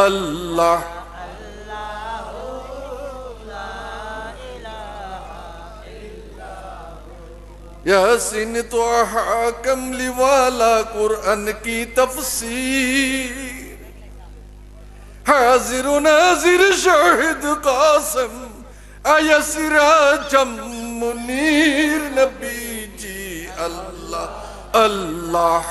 আল্লাহ। यासीन त्वाहा कमली वाला कुरान की तफसीर, हाजिर नाजिर शाहिद कासिम आया सिराजम मुनीर नबी जी अल्लाह अल्लाह।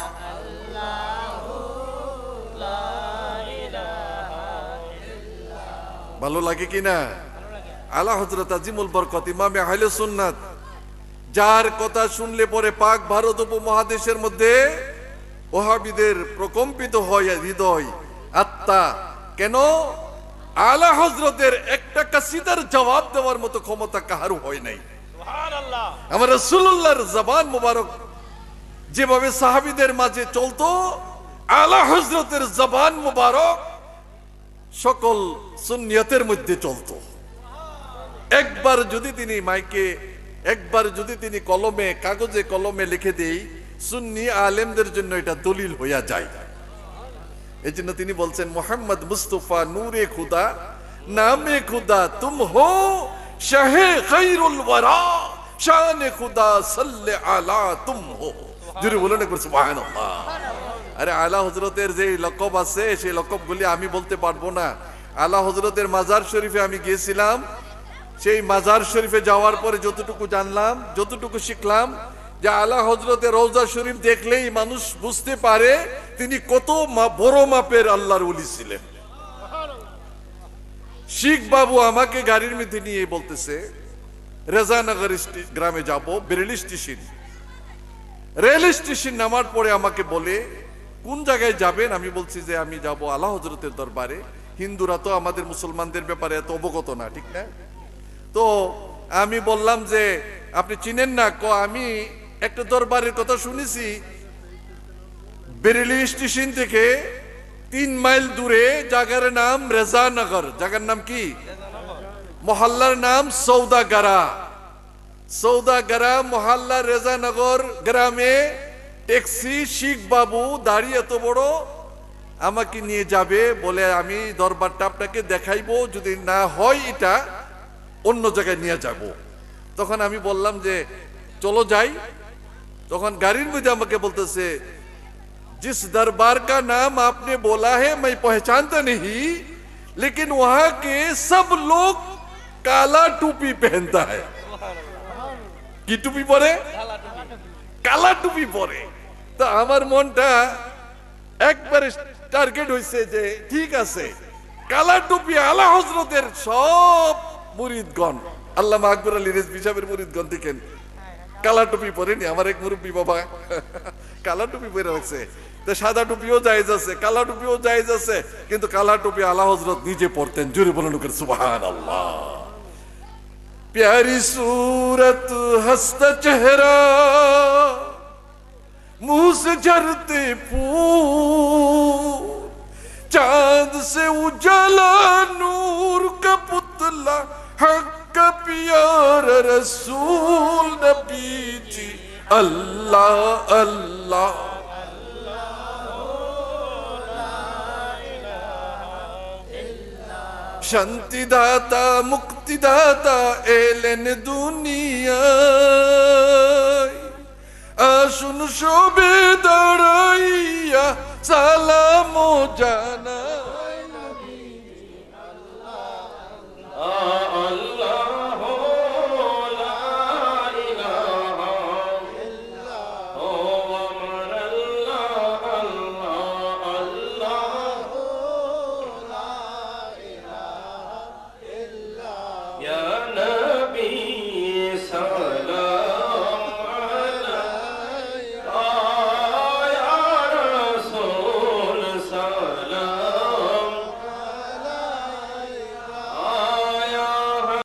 ভালো লাগে কিনা? আলা হযরত আজিমুল বরকত ইমামে আহলে সুন্নাত, যার কথা শুনলে পরে পাক ভারত উপমহাদেশের মধ্যে ওহাবিদের প্রকম্পিত হয় হৃদয়, আত্মা। কেন? আলা হযরতের একটা কাসিদার জবাব দেওয়ার মতো ক্ষমতা কাহারও হয় নাই। সুবহানাল্লাহ। আমার রাসূলুল্লাহর জবান মুবারক যেভাবে সাহাবীদের মাঝে চলতো, আলা হযরতের জবান মুবারক সকল সুন্নিয়তের মধ্যে চলতো। একবার যদি তিনি মাইকে, একবার যদি তিনি কলমে, কাগজে কলমে লিখে দেই, সুন্নি আলেমদের জন্য এটা দলিল হইয়া যায়। এই জন্য তিনি বলছেন, মোহাম্মদ মুস্তফা নূরে খুদা নামে খুদা তুম হো, শাহে খায়রুল ওয়ারা শানে খুদা সাল্লে আলা তুম হো। জোরে বলেন একবার সুবহানাল্লাহ। আরে আলা হযরতের যে লকব আছে, সেই লকবগুলি আমি বলতে পারবো না। আলা হযরতের মাজার শরীফে আমি গিয়েছিলাম, সেই মাজার শরীফে যাওয়ার পরে যতটুকু জানলাম, যতটুকু শিখলাম, যে আলা হযরতের রওজা শরীফ দেখলেই মানুষ বুঝতে পারে তিনি কত বড় মাপের আল্লাহর ওলি ছিলেন। শিখ বাবু আমাকে গাড়ির মধ্যে নিয়ে বলতেছে, রেজানগর গ্রামে যাব, বেরেলি স্টেশন। রেল স্টেশন নামার পরে আমাকে বলে, কোন জায়গায় যাবেন? আমি বলছি যে আমি যাব আলা হযরতের দরবারে। হিন্দুরা তো আমাদের মুসলমানদের ব্যাপারে এত অবগত না, ঠিক না? তো আমি বললাম যে আপনি চিনেন না? আমি একটা দরবারের কথা শুনেছি, বেরেলি স্টেশন থেকে 3 মাইল দূরে, জায়গার নাম রেজানগর। জায়গার নাম কি? মহল্লার নাম সৌদাগারা। সৌদাগারা মহল্লা রেজানগর গ্রামে ট্যাক্সি শিখ বাবু দাঁড়িয়ে এত বড় আমাকে নিয়ে যাবে, বলে আমি দরবারটা আপনাকে দেখাইবো, যদি না হয় এটা অন্য জায়গায় নিয়ে যাব। তখন আমি বললাম যে চলো যাই। তখন গাড়ির মধ্যে আমাকে বলতেছে, जिस दरबार का नाम आपने बोला है मैं पहचानता नहीं, लेकिन वहां के सब लोग काला टोपी पहनता है। কি টুপি পরে? কালা টুপি পরে। তো আমার মনটা একবারে টার্গেট হইছে যে ঠিক আছে, কালা টুপি আলা হযরতের সব মুরিদগণ, আল্লামা আকবর আলী রিজভী সাহেবের মুরিদগণ দেখেন কালা টুপি পরেনি। আমার এক মুরব্বী বাবা কালা টুপি পরে রাখছে। তো সাদা টুপিও জায়েজ আছে, কালা টুপিও জায়েজ আছে, কিন্তু কালা টুপি আলা হযরত নিজে পরতেন। জোরে বলেন সুবহানাল্লাহ। प्यारी सूरत हंसता चेहरा, मुंह से झरते फूल, चांद से उजाला नूर का पुतला, हक का प्यारा रसूल नबी जी अल्लाह अल्लाह। শান্তিদাতা মুক্তিদাতা এলেন দুনিয়ায়, আসুন সবে দাঁড়াইয়া সালাম জানা।